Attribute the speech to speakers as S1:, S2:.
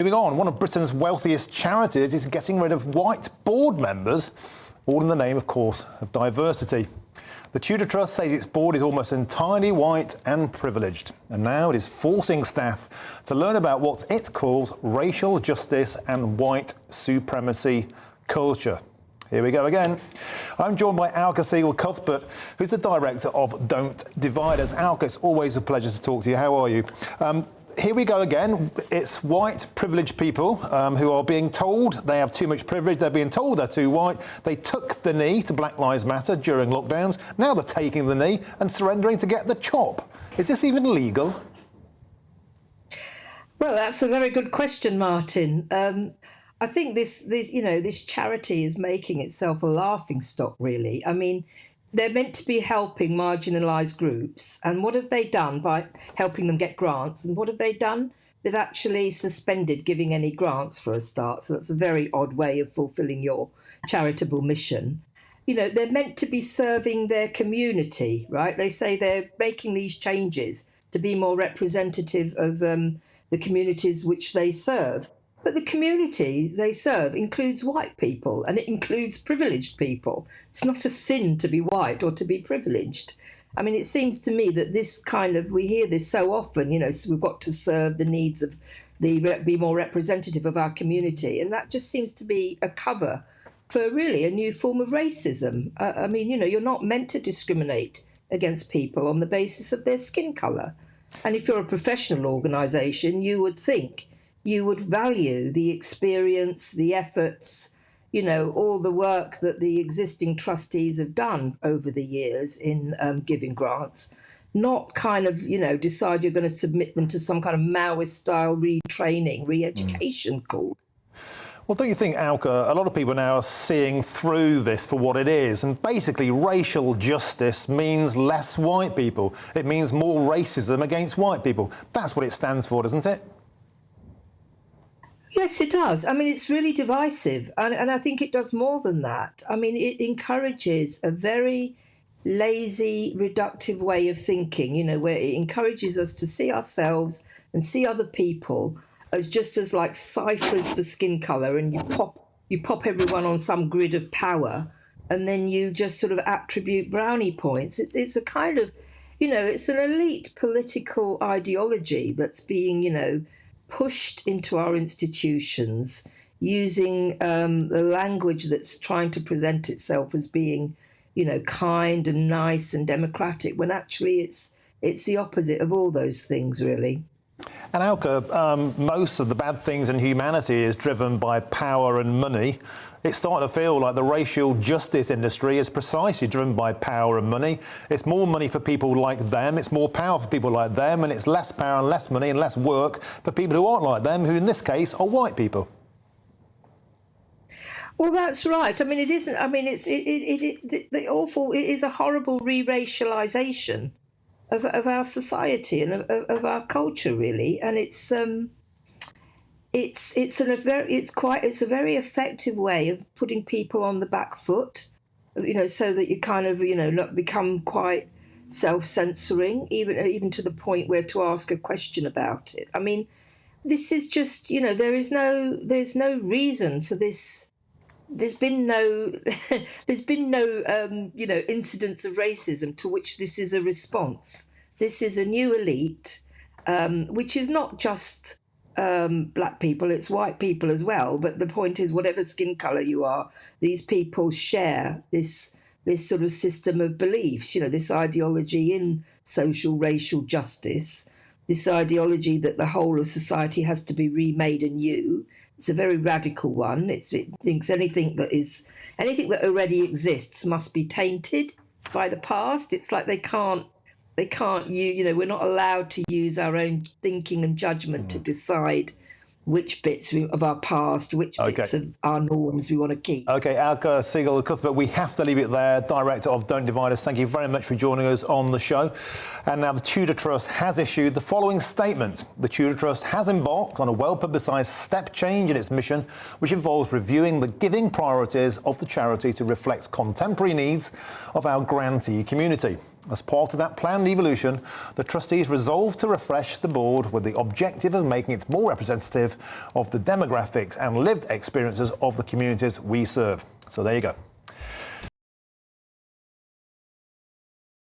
S1: Moving on, one of Britain's wealthiest charities is getting rid of white board members, all in the name, of course, of diversity. The Tudor Trust says its board is almost entirely white and privileged, and now it is forcing staff to learn about what it calls racial justice and white supremacy culture. Here we go again. I'm joined by Alka Sehgal Cuthbert, who's the director of Don't Divide Us. Alka, it's always a pleasure to talk to you. How are you? Here we go again. It's white privileged people who are being told they have too much privilege. They're being told they're too white. They took the knee to Black Lives Matter during lockdowns. Now they're taking the knee and surrendering to get the chop. Is this even legal?
S2: Well, that's a very good question, Martin. I think this charity is making itself a laughingstock, really. I mean, they're meant to be helping marginalised groups. And what have they done by helping them get grants? And what have they done? They've actually suspended giving any grants for a start. So that's a very odd way of fulfilling your charitable mission. You know, they're meant to be serving their community, right? They say they're making these changes to be more representative of the communities which they serve. But the community they serve includes white people, and it includes privileged people. It's not a sin to be white or to be privileged. I mean, it seems to me that we hear this so often, so we've got to serve the needs of be more representative of our community. And that just seems to be a cover for really a new form of racism. I mean, you're not meant to discriminate against people on the basis of their skin colour. And if you're a professional organisation, you would think you would value the experience, the efforts, all the work that the existing trustees have done over the years in giving grants, not decide you're going to submit them to some kind of Maoist-style retraining, re-education call.
S1: Well, don't you think, Alka, a lot of people now are seeing through this for what it is, and basically racial justice means less white people. It means more racism against white people. That's what it stands for, doesn't it?
S2: Yes, it does. I mean, it's really divisive. And I think it does more than that. I mean, it encourages a very lazy, reductive way of thinking, where it encourages us to see ourselves and see other people as just as like ciphers for skin colour, and you pop everyone on some grid of power, and then you just sort of attribute brownie points. It's a kind of, it's an elite political ideology that's being, pushed into our institutions using the language that's trying to present itself as being, kind and nice and democratic, when actually it's the opposite of all those things, really.
S1: And Alka, most of the bad things in humanity is driven by power and money. It's starting to feel like the racial justice industry is precisely driven by power and money. It's more money for people like them, it's more power for people like them, and it's less power and less money and less work for people who aren't like them, who in this case are white people.
S2: Well, that's right. I mean, it isn't. I mean, it is a horrible re-racialisation of our society and of our culture, really, and it's a very effective way of putting people on the back foot, so that you kind of not become quite self-censoring, even to the point where to ask a question about it. I mean, this is just there's no reason for this. There's been no incidents of racism to which this is a response. This is a new elite, which is not just black people, it's white people as well. But the point is, whatever skin colour you are, these people share this sort of system of beliefs, this ideology in social racial justice, this ideology that the whole of society has to be remade anew. It's a very radical one. It thinks anything that already exists must be tainted by the past. It's like we're not allowed to use our own thinking and judgment to decide which bits of our past, which bits of our norms we want to keep. OK,
S1: Alka Sehgal Cuthbert, we have to leave it there. Director of Don't Divide Us, thank you very much for joining us on the show. And now the Tudor Trust has issued the following statement. The Tudor Trust has embarked on a well-publicised step change in its mission, which involves reviewing the giving priorities of the charity to reflect contemporary needs of our grantee community. As part of that planned evolution, the trustees resolved to refresh the board with the objective of making it more representative of the demographics and lived experiences of the communities we serve. So there you go.